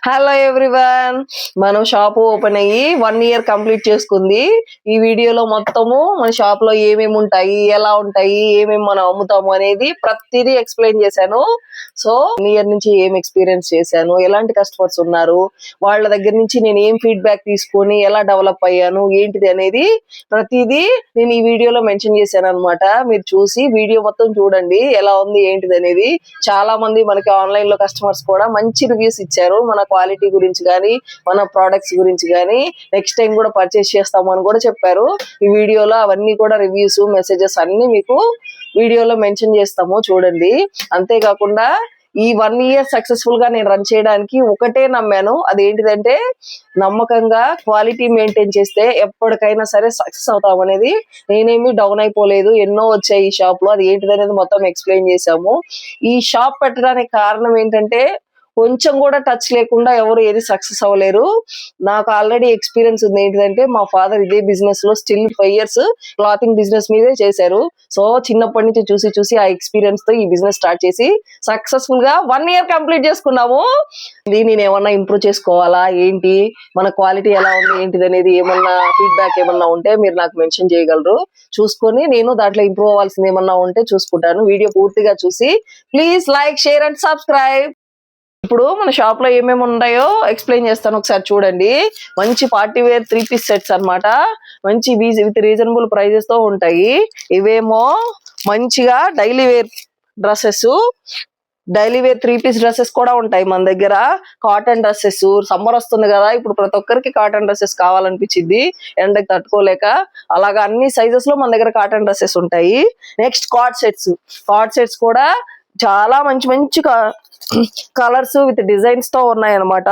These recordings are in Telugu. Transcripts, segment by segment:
హలో ఎవ్రీవన్, మనం షాప్ ఓపెన్ అయ్యి 1 ఇయర్ కంప్లీట్ చేసుకుంది. ఈ వీడియోలో మొత్తము మన షాప్ లో ఏమేమి ఉంటాయి, ఎలా ఉంటాయి, ఏమేమి మనం అమ్ముతాము అనేది ప్రతిదీ ఎక్స్ప్లెయిన్ చేశాను. సో 1 ఇయర్ నుంచి ఏం ఎక్స్పీరియన్స్ చేశాను, ఎలాంటి కస్టమర్స్ ఉన్నారు, వాళ్ళ దగ్గర నుంచి నేను ఏం ఫీడ్బ్యాక్ తీసుకొని ఎలా డెవలప్ అయ్యాను ఏంటిది అనేది ప్రతిదీ నేను ఈ వీడియోలో మెన్షన్ చేశాను అనమాట. మీరు చూసి వీడియో మొత్తం చూడండి ఎలా ఉంది ఏంటిది అనేది. చాలా మంది మనకి ఆన్లైన్ లో కస్టమర్స్ కూడా మంచి రివ్యూస్ ఇచ్చారు, మన క్వాలిటీ గురించి కానీ మన ప్రొడక్ట్స్ గురించి కానీ. నెక్స్ట్ టైం కూడా పర్చేస్ చేస్తాము అని కూడా చెప్పారు. ఈ వీడియోలో అవన్నీ కూడా రివ్యూస్, మెసేజెస్ అన్ని మీకు వీడియోలో మెన్షన్ చేస్తాము, చూడండి. అంతేకాకుండా ఈ 1 ఇయర్ సక్సెస్ఫుల్ గా నేను రన్ చేయడానికి ఒకటే నమ్మాను, అదేంటిదంటే నమ్మకంగా క్వాలిటీ మెయింటైన్ చేస్తే ఎప్పటికైనా సరే సక్సెస్ అవుతాం అనేది. నేనేమి డౌన్ అయిపోలేదు, ఎన్నో వచ్చాయి ఈ షాప్ లో. అది ఏంటిదనేది మొత్తం ఎక్స్ప్లెయిన్ చేశాము. ఈ షాప్ పెట్టడానికి కారణం ఏంటంటే కొంచెం కూడా టచ్ లేకుండా ఎవరు ఏది సక్సెస్ అవ్వలేరు. నాకు ఆల్రెడీ ఎక్స్పీరియన్స్ ఉంది. ఏంటిదంటే మా ఫాదర్ ఇదే బిజినెస్ లో స్టిల్ 5 ఇయర్స్ క్లాతింగ్ బిజినెస్ మీదే చేశారు. సో చిన్నప్పటి నుంచి చూసి చూసి ఆ ఎక్స్పీరియన్స్ తో ఈ బిజినెస్ స్టార్ట్ చేసి సక్సెస్ఫుల్ గా 1 ఇయర్ కంప్లీట్ చేసుకున్నాము. నేను ఏమన్నా ఇంప్రూవ్ చేసుకోవాలా ఏంటి, మన క్వాలిటీ ఎలా ఉంది ఏంటిది అనేది ఏమన్నా ఫీడ్బ్యాక్ ఏమన్నా ఉంటే మీరు నాకు మెన్షన్ చేయగలరు. చూసుకొని నేను దాంట్లో ఇంప్రూవ్ అవ్వాల్సింది ఏమన్నా ఉంటే చూసుకుంటాను. వీడియో పూర్తిగా చూసి please like, share and subscribe. ఇప్పుడు మన షాప్ లో ఏమేమి ఉన్నాయో ఎక్స్ప్లెయిన్ చేస్తాను, ఒకసారి చూడండి. మంచి పార్టీ వేర్ 3 పీస్ సెట్స్ అన్నమాట. మంచి విత్ రీజనబుల్ ప్రైజెస్ తో ఉంటాయి. ఇవేమో మంచిగా daily wear dresses, daily wear 3 piece dresses కూడా ఉంటాయి మన దగ్గర. కాటన్ డ్రెస్సెస్, సమ్మర్ వస్తుంది కదా, ఇప్పుడు ప్రతి ఒక్కరికి కాటన్ డ్రెస్సెస్ కావాలనిపించింది ఎండకి తట్టుకోలేక. అలాగా అన్ని సైజెస్ లో మన దగ్గర కాటన్ డ్రెస్సెస్ ఉంటాయి. నెక్స్ట్ కార్డ్ సెట్స్ కూడా చాలా మంచి మంచి కలర్స్ విత్ డిజైన్స్ తో ఉన్నాయి అనమాట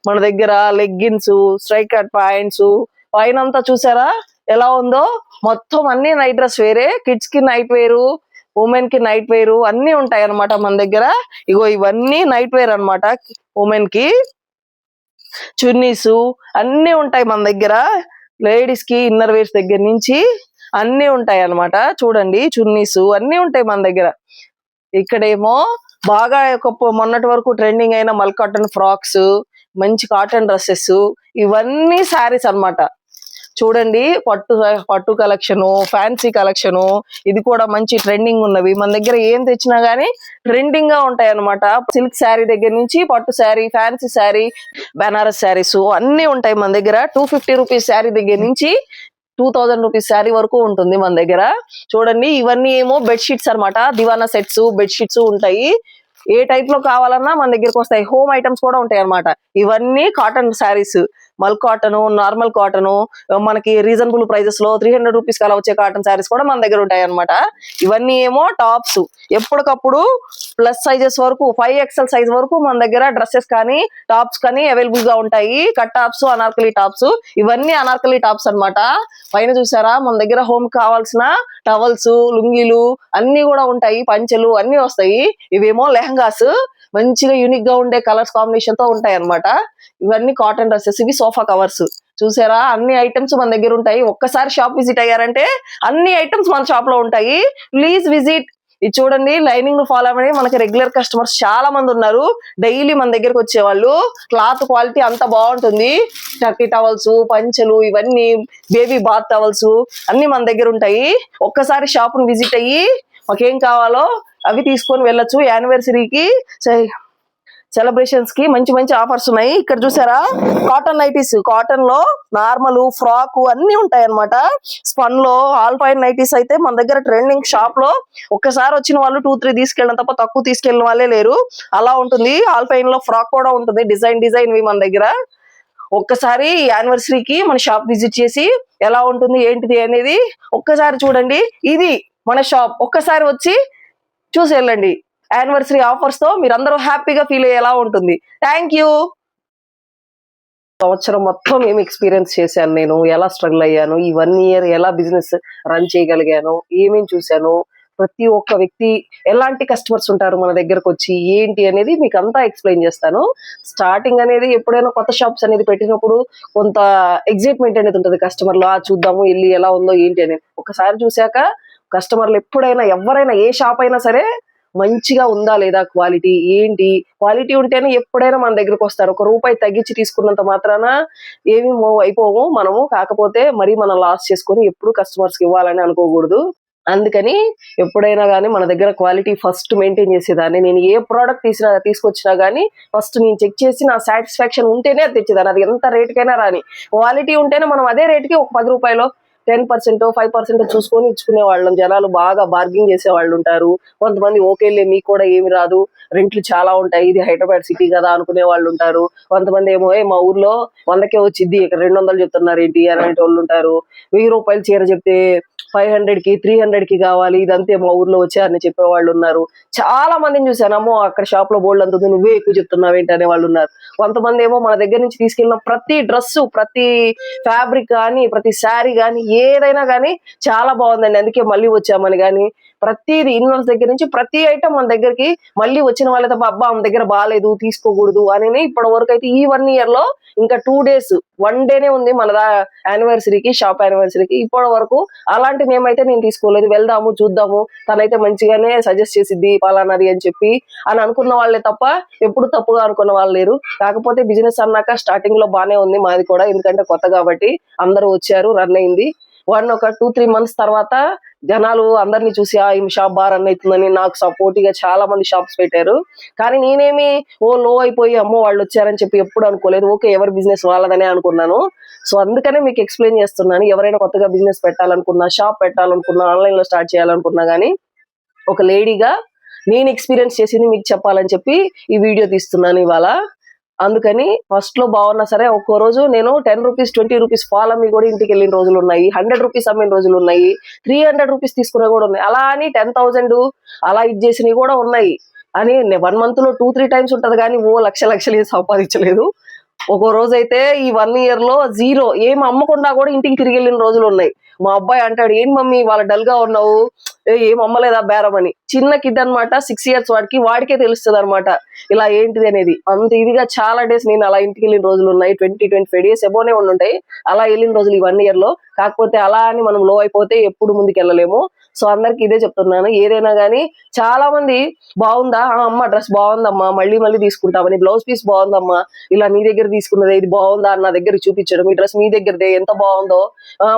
మన దగ్గర. లెగ్గిన్స్, స్ట్రైక్ కట్ ప్యాంట్స్, పైన అంతా చూసారా ఎలా ఉందో. మొత్తం అన్ని నైట్ డ్రెస్ వేరే, కిడ్స్ కి నైట్ వేరు, ఉమెన్ కి నైట్ వేర్ అన్ని ఉంటాయి అనమాట మన దగ్గర. ఇగో ఇవన్నీ నైట్ వేర్ అనమాట. ఉమెన్ కి చున్నీస్ అన్ని ఉంటాయి మన దగ్గర. లేడీస్ కి ఇన్నర్ వేర్స్ దగ్గర నుంచి అన్ని ఉంటాయి అనమాట. చూడండి, చున్నీస్ అన్ని ఉంటాయి మన దగ్గర. ఇక్కడేమో బాగా మొన్నటి వరకు ట్రెండింగ్ అయిన మల్ కాటన్ ఫ్రాక్స్, మంచి కాటన్ డ్రెస్సెస్, ఇవన్నీ శారీస్ అన్నమాట. చూడండి, పట్టు కలెక్షను, ఫ్యాన్సీ కలెక్షను, ఇది కూడా మంచి ట్రెండింగ్ ఉన్నవి. మన దగ్గర ఏం తెచ్చినా గానీ ట్రెండింగ్ గా ఉంటాయి అనమాట. సిల్క్ శారీ దగ్గర నుంచి పట్టు శారీ, ఫ్యాన్సీ శారీ, బెనారస్ శారీస్ అన్ని ఉంటాయి మన దగ్గర. 250 రూపీస్ శారీ దగ్గర నుంచి 2000 రూపీస్ శారీ వరకు ఉంటుంది మన దగ్గర. చూడండి, ఇవన్నీ ఏమో బెడ్షీట్స్ అనమాట. దివానా సెట్స్, బెడ్షీట్స్ ఉంటాయి. ఏ టైప్ లో కావాలన్నా మన దగ్గరకు వస్తాయి. హోమ్ ఐటమ్స్ కూడా ఉంటాయి అనమాట. ఇవన్నీ కాటన్ శారీస్, మల్ కాటన్, నార్మల్ కాటన్, మనకి రీజనబుల్ ప్రైజెస్ లో 300 రూపీస్ అలా వచ్చే కాటన్ శారీస్ కూడా మన దగ్గర ఉంటాయి అనమాట. ఇవన్నీ ఏమో టాప్స్, ఎప్పటికప్పుడు ప్లస్ సైజెస్ వరకు 5XL సైజ్ వరకు మన దగ్గర డ్రెస్సెస్ కానీ టాప్స్ కానీ అవైలబుల్ గా ఉంటాయి. కట్ టాప్స్, అనార్కలి టాప్స్, ఇవన్నీ అనార్కలి టాప్స్ అన్నమాట. పైన చూసారా మన దగ్గర హోమ్ కావాల్సిన టవల్స్, లుంగీలు అన్ని కూడా ఉంటాయి. పంచెలు అన్ని వస్తాయి. ఇవేమో లెహంగాస్, మంచిగా యూనిక్ గా ఉండే కలర్స్ కాంబినేషన్ తో ఉంటాయి అన్నమాట. ఇవన్నీ కాటన్ డ్రెస్సెస్, ఇవి సోఫా కవర్స్. చూసారా, అన్ని ఐటమ్స్ మన దగ్గర ఉంటాయి. ఒక్కసారి షాప్ విజిట్ అయ్యారంటే అన్ని ఐటమ్స్ మన షాప్ లో ఉంటాయి. Please visit. ఇది చూడండి, లైనింగ్ ఫాలో అవ్వని మనకి రెగ్యులర్ కస్టమర్స్ చాలా మంది ఉన్నారు. డైలీ మన దగ్గరకు వచ్చేవాళ్ళు. క్లాత్ క్వాలిటీ అంత బాగుంటుంది. టర్కీ టవల్స్, పంచెలు, ఇవన్నీ బేబీ బాత్ టవల్స్ అన్ని మన దగ్గర ఉంటాయి. ఒక్కసారి షాప్ ను విజిట్ అయ్యి మాకేం కావాలో అవి తీసుకొని వెళ్ళొచ్చు. యానివర్సరీకి, సెలబ్రేషన్స్ కి మంచి మంచి ఆఫర్స్ ఉన్నాయి. ఇక్కడ చూసారా, కాటన్ నైటీస్, కాటన్ లో నార్మల్, ఫ్రాక్ అన్ని ఉంటాయి అనమాట. స్పన్ లో ఆల్ పైన్ నైటీస్ అయితే మన దగ్గర ట్రెండింగ్. షాప్ లో ఒక్కసారి వచ్చిన వాళ్ళు 2-3 తీసుకెళ్ళడం తప్ప తక్కువ తీసుకెళ్ళిన వాళ్ళే లేరు. అలా ఉంటుంది. ఆల్ పైన్ లో ఫ్రాక్ కూడా ఉంటుంది, డిజైన్ మన దగ్గర. ఒక్కసారి యానివర్సరీకి మన షాప్ విజిట్ చేసి ఎలా ఉంటుంది ఏంటిది అనేది ఒక్కసారి చూడండి. ఇది మన షాప్, ఒక్కసారి వచ్చి చూసి వెళ్ళండి. యానివర్సరీ ఆఫర్స్ తో మీరందరూ హ్యాపీగా ఫీల్ అయ్యేలా ఉంటుంది. Thank you. సంవత్సరం మొత్తం ఏమి ఎక్స్పీరియన్స్ చేశాను, నేను ఎలా స్ట్రగుల్ అయ్యాను, ఈ 1 ఇయర్ ఎలా బిజినెస్ రన్ చేయగలిగాను, ఏమేమి చూశాను, ప్రతి ఒక్క వ్యక్తి ఎలాంటి కస్టమర్స్ ఉంటారు మన దగ్గరకు వచ్చి ఏంటి అనేది మీకు అంతా ఎక్స్ప్లెయిన్ చేస్తాను. స్టార్టింగ్ అనేది ఎప్పుడైనా కొత్త షాప్స్ అనేది పెట్టినప్పుడు కొంత ఎగ్జైట్మెంట్ అనేది ఉంటుంది కస్టమర్లో. చూద్దాము వెళ్ళి ఎలా ఉందో ఏంటి అనేది. ఒకసారి చూశాక కస్టమర్లు ఎప్పుడైనా ఎవరైనా ఏ షాప్ అయినా సరే మంచిగా ఉందా లేదా క్వాలిటీ ఏంటి, క్వాలిటీ ఉంటేనే ఎప్పుడైనా మన దగ్గరకు వస్తారు. ఒక రూపాయి తగ్గించి తీసుకున్నంత మాత్రాన ఏమి మూవ్ అయిపోము మనము. కాకపోతే మరి మనం లాస్ చేసుకొని ఎప్పుడు కస్టమర్స్ కి ఇవ్వాలని అనుకోకూడదు. అందుకని ఎప్పుడైనా గానీ మన దగ్గర క్వాలిటీ ఫస్ట్ మెయింటైన్ చేసేదాన్ని. నేను ఏ ప్రోడక్ట్ తీసుకొచ్చినా గానీ ఫస్ట్ నేను చెక్ చేసి నా సాటిస్ఫాక్షన్ ఉంటేనే అది తెచ్చేదాన్ని. అది ఎంత రేటుకైనా రాని. క్వాలిటీ ఉంటేనే మనం అదే రేటుకి ఒక రూ. 10%, 5% చూసుకొని ఇచ్చుకునే వాళ్ళం. జనాలు బాగా బార్గింగ్ చేసే వాళ్ళు ఉంటారు. కొంతమంది ఓకేలే మీకు కూడా ఏమి రాదు, రెంట్లు చాలా ఉంటాయి, ఇది హైదరాబాద్ సిటీ కదా అనుకునే వాళ్ళు ఉంటారు. కొంతమంది ఏమో మా ఊర్లో 100కే వచ్చిద్ది, ఇక్కడ 200 చెప్తున్నారు ఏంటి అనే వాళ్ళు ఉంటారు. ₹1000 చీర చెప్తే 500కి 300కి కావాలి, ఇదంతే మా ఊర్లో వచ్చారని చెప్పేవాళ్ళు ఉన్నారు. చాలా మందిని చూశాను. అమ్మో అక్కడ షాప్ లో బోల్డ్ అంతుంది, నువ్వే ఎక్కువ చెప్తున్నావు ఏంటి అనే వాళ్ళు ఉన్నారు. కొంతమంది ఏమో మన దగ్గర నుంచి తీసుకెళ్ళిన ప్రతి డ్రెస్, ప్రతి ఫ్యాబ్రిక్ కానీ, ప్రతి శారీ కానీ, ఏదైనా కానీ చాలా బాగుందండి, అందుకే మళ్ళీ వచ్చామని కానీ, ప్రతిది ఇన్వెస్ట్ దగ్గర నుంచి ప్రతి ఐటమ్ మన దగ్గరికి మళ్ళీ వచ్చిన వాళ్ళ తప్ప అబ్బా మన దగ్గర బాగాలేదు తీసుకోకూడదు అని ఇప్పటి వరకు అయితే ఈ 1 year లో ఇంకా 2 days 1 dayనే ఉంది మన యానివర్సరీకి, షాప్ యానివర్సరీకి. ఇప్పటి వరకు అలాంటి నేమైతే నేను తీసుకోలేదు. వెళ్దాము చూద్దాము, తనైతే మంచిగానే సజెస్ట్ చేసిద్ది పలానాది అని చెప్పి అని అనుకున్న వాళ్ళే తప్ప ఎప్పుడు తప్పుగా అనుకున్న వాళ్ళు లేరు. కాకపోతే బిజినెస్ అన్నాక స్టార్టింగ్ లో బానే ఉంది మాది కూడా, ఎందుకంటే కొత్త కాబట్టి అందరూ వచ్చారు, రన్ అయింది. ఒక 2-3 months తర్వాత జనాలు అందరినీ చూసి ఈ షాప్ బాగా రన్ అవుతుందని నాకు సపోర్టివ్ గా చాలా మంది షాప్స్ పెట్టారు. కానీ నేనేమి లో అయిపోయి అమ్మో వాళ్ళు వచ్చారని చెప్పి ఎప్పుడు అనుకోలేదు. ఓకే, ఎవరి బిజినెస్ వాళ్ళదనే అనుకున్నాను. సో అందుకనే మీకు ఎక్స్ప్లెయిన్ చేస్తున్నాను. ఎవరైనా కొత్తగా బిజినెస్ పెట్టాలనుకున్నా, షాప్ పెట్టాలనుకున్నా, ఆన్లైన్ లో స్టార్ట్ చేయాలనుకున్నా గానీ ఒక లేడీగా నేను ఎక్స్పీరియన్స్ చేసింది మీకు చెప్పాలని చెప్పి ఈ వీడియో తీస్తున్నాను ఇవాళ. అందుకని ఫస్ట్ లో బాగున్నా సరే ఒక్కో రోజు నేను ₹10, ₹20 ఫాల్ అమ్మి కూడా ఇంటికి వెళ్ళిన రోజులు ఉన్నాయి, ₹100 అమ్మిన రోజులు ఉన్నాయి, ₹300 తీసుకునే కూడా ఉన్నాయి. అలా అని 10,000 అలా ఇచ్చేసినవి కూడా ఉన్నాయి. అని 1 month లో 2-3 times ఉంటది కానీ లక్షలు సంపాదించలేదు. ఒక్కో రోజు అయితే ఈ 1 year లో జీరో, ఏం అమ్మకుండా కూడా ఇంటికి తిరిగి వెళ్ళిన రోజులు ఉన్నాయి. మా అబ్బాయి అంటాడు, ఏంటి మమ్మీ వాళ్ళ డల్ గా ఉన్నావు, ఏం అమ్మలేదా బేరం అని. చిన్న కిడ్ అనమాట, 6 years వాడికే తెలుస్తుంది అనమాట ఇలా ఏంటిది అనేది. అంత ఇదిగా చాలా డేస్ నేను అలా ఇంటికి వెళ్ళిన రోజులు ఉన్నాయి. 20-25 days ఎబోనే ఉండుంటాయి అలా వెళ్ళిన రోజులు ఈ 1 year లో. కాకపోతే అలా అని మనం లో అయిపోతే ఎప్పుడు ముందుకు వెళ్ళలేము. సో అందరికి ఇదే చెప్తున్నాను, ఏదైనా గానీ చాలా మంది బాగుందా అమ్మ, డ్రెస్ బాగుందమ్మా, మళ్ళీ తీసుకుంటామని, బ్లౌజ్ పీస్ బాగుందమ్మా, ఇలా నీ దగ్గర తీసుకున్నది ఇది బాగుందా నా దగ్గర చూపించడం, ఈ డ్రెస్ మీ దగ్గరదే ఎంత బాగుందో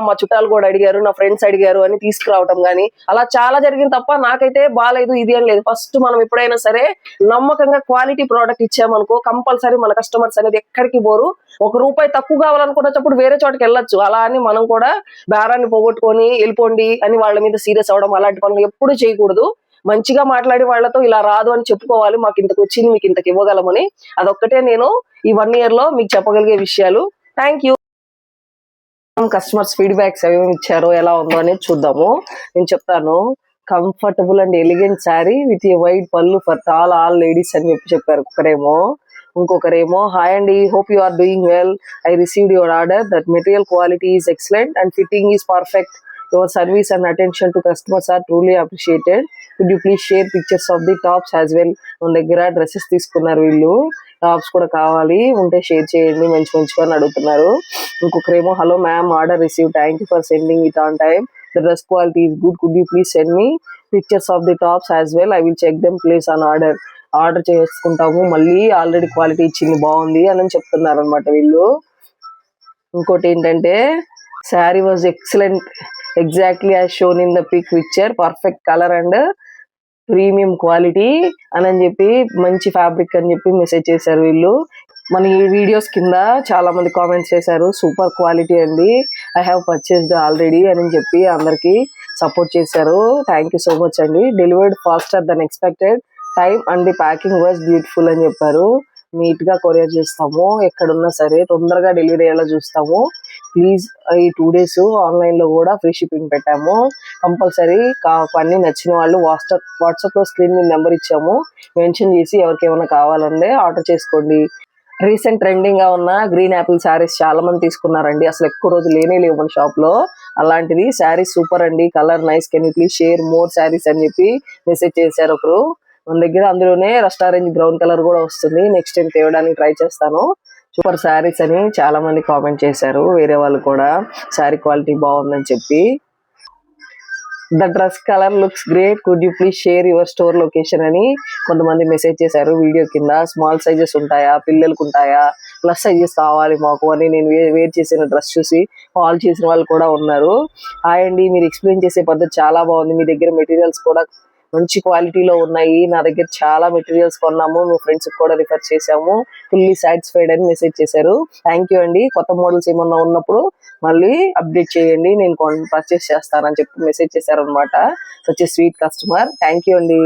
మా చుట్టాలు కూడా అడిగారు, నా ఫ్రెండ్స్ అడిగారు అని తీసుకురావటం గానీ అలా చాలా జరిగింది తప్ప నాకైతే బాగాలేదు ఇది అని లేదు. ఫస్ట్ మనం ఎప్పుడైనా సరే నమ్మకంగా క్వాలిటీ ప్రోడక్ట్ ఇచ్చామనుకో కంపల్సరీ మన కస్టమర్స్ అనేది ఎక్కడికి పోరు. ₹1 తక్కువ కావాలనుకున్నప్పుడు వేరే చోటకి వెళ్ళొచ్చు. అలా అని మనం కూడా బేరాన్ని పోగొట్టుకొని వెళ్ళిపోండి అని వాళ్ళ మీద సీరియస్ అవడం అలాంటి పనులు ఎప్పుడు చేయకూడదు. మంచిగా మాట్లాడి వాళ్ళతో ఇలా రాదు అని చెప్పుకోవాలి, మాకు ఇంతకు వచ్చింది మీకు ఇంతకు ఇవ్వగలమని. అదొక్కటే నేను ఈ 1 year లో మీకు చెప్పగలిగే విషయాలు. Thank you. కస్టమర్స్ ఫీడ్బ్యాక్స్ ఏమేమి ఇచ్చారో ఎలా ఉందో అనేది చూద్దాము. నేను చెప్తాను. Comfortable and elegant sari with a wide pallu for all ladies అని చెప్పారు ఒకరేమో. ఇంకొకరేమో, హాయ్ అండి, hope you are doing well, I received your order, that material quality is excellent and fitting is perfect, your service and attention to customers are truly appreciated, could you please share pictures of the tops as well. మన దగ్గర డ్రెస్సెస్ తీసుకున్నారు వీళ్ళు, టాప్స్ కూడా కావాలి ఉంటే షేర్ చేయండి మంచిగా అని అడుగుతున్నారు. ఇంకొకరేమో, hello ma'am, order receive, thank you for sending it on time, the dress quality is good, could you please send me pictures of the tops as well, I will check them, place on order. Order చేసుకుంటాము, మళ్ళీ ఆల్రెడీ క్వాలిటీ ఇచ్చింది బాగుంది అని చెప్తున్నారు అనమాట వీళ్ళు. ఇంకోటి ఏంటంటే, sari was excellent exactly as shown in the pic picture, perfect colour and premium quality అని చెప్పి మంచి ఫ్యాబ్రిక్ అని చెప్పి మెసేజ్ చేశారు వీళ్ళు. మన ఈ వీడియోస్ కింద చాలా మంది కామెంట్స్ చేశారు, సూపర్ క్వాలిటీ అండి, ఐ హ్యావ్ పర్చేస్డ్ ఆల్రెడీ అని చెప్పి అందరికి సపోర్ట్ చేశారు. థ్యాంక్ యూ సో మచ్ అండి. Delivered faster than expected time and the packing was beautiful అని చెప్పారు. నీట్ గా కొరియర్ చేస్తాము, ఎక్కడున్నా సరే తొందరగా డెలివరీ అయ్యేలా చూస్తాము. ప్లీజ్ ఈ 2 days ఆన్లైన్ లో కూడా ఫ్రీ షిప్పింగ్ పెట్టాము. కంపల్సరీ అన్ని నచ్చిన వాళ్ళు వాట్సాప్ లో స్క్రీన్ మీద నెంబర్ ఇచ్చాము, మెన్షన్ చేసి ఎవరికి ఏమైనా కావాలంటే ఆర్డర్ చేసుకోండి. రీసెంట్ ట్రెండింగ్ గా ఉన్న గ్రీన్ యాపిల్ శారీస్ చాలా మంది తీసుకున్నారండి. అసలు ఎక్కువ రోజులు లేవు మన షాప్ లో. అలాంటిది శారీస్ సూపర్ అండి, colour nice, can you please share more saris అని చెప్పి మెసేజ్ చేశారు ఒకరు. మన దగ్గర అందులోనే రెస్టారెంట్ బ్రౌన్ కలర్ కూడా వస్తుంది, నెక్స్ట్ టైం తేవడానికి ట్రై చేస్తాను. సూపర్ శారీస్ అని చాలా మంది కామెంట్ చేశారు, వేరే వాళ్ళు కూడా శారీ క్వాలిటీ బాగుందని చెప్పి. The dress colour looks great, could you please share your store location అని కొంతమంది మెసేజ్ చేశారు వీడియో కింద. స్మాల్ సైజెస్ ఉంటాయా, పిల్లలకు ఉంటాయా, ప్లస్ సైజెస్ కావాలి మాకు అని నేను వేర్ చేసిన డ్రెస్ చూసి కాల్ చేసిన వాళ్ళు కూడా ఉన్నారు. హాయ్ అండి, మీరు ఎక్స్ప్లెయిన్ చేసే పద్ధతి చాలా బాగుంది, మీ దగ్గర మెటీరియల్స్ కూడా మంచి క్వాలిటీలో ఉన్నాయి, నా దగ్గర చాలా మెటీరియల్స్ కొన్నాము, మీ ఫ్రెండ్స్ కూడా రిఫర్ చేసాము, ఫుల్లీ సాటిస్ఫైడ్ అని మెసేజ్ చేశారు. థ్యాంక్ యూ అండి. కొత్త మోడల్స్ ఏమన్నా ఉన్నప్పుడు మళ్ళీ అప్డేట్ చేయండి, నేను పర్చేస్ చేస్తానని చెప్పి మెసేజ్ చేశారు అనమాట. Such a sweet customer. Thank you అండి.